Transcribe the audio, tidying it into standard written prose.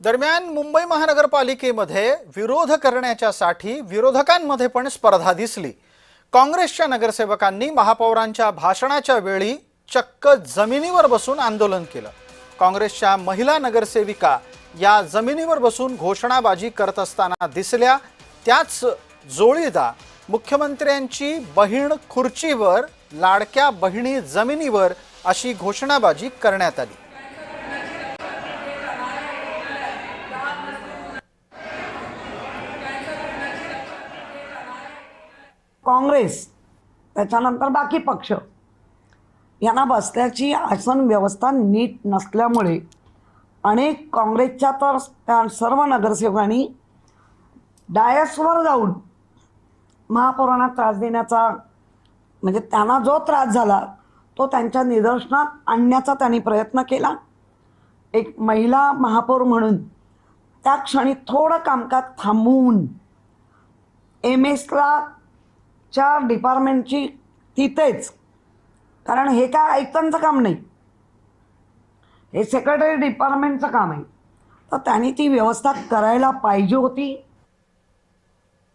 दरम्यान मुंबई महानगरपालिकेमध्ये विरोध करण्याच्यासाठी विरोधकांमध्ये पण स्पर्धा दिसली। काँग्रेसच्या नगरसेवकांनी महापौरांच्या भाषणाच्या वेळी चक्क जमिनीवर बसून आंदोलन केलं। काँग्रेसच्या महिला नगरसेविका या जमिनीवर बसून घोषणाबाजी करत असताना दिसल्या। त्याच जोळीदा मुख्यमंत्र्यांची बहीण खुर्चीवर, लाडक्या बहिणी जमिनीवर अशी घोषणाबाजी करण्यात आली। काँग्रेस त्याच्यानंतर बाकी पक्ष यांना बसल्याची आसन व्यवस्था नीट नसल्यामुळे अनेक काँग्रेसच्या तर त्या सर्व नगरसेवकांनी डायसवर जाऊन महापौरांना त्रास देण्याचा, म्हणजे त्यांना जो त्रास झाला तो त्यांच्या निदर्शनात आणण्याचा त्यांनी प्रयत्न केला। एक महिला महापौर म्हणून त्या क्षणी थोडं कामकाज थांबवून MS च्या डिपार्टमेंटची तिथेच, कारण हे काय आयुक्तांचं काम नाही, हे सेक्रेटरी डिपार्टमेंटचं काम आहे, तर त्यांनी ती व्यवस्था करायला पाहिजे होती।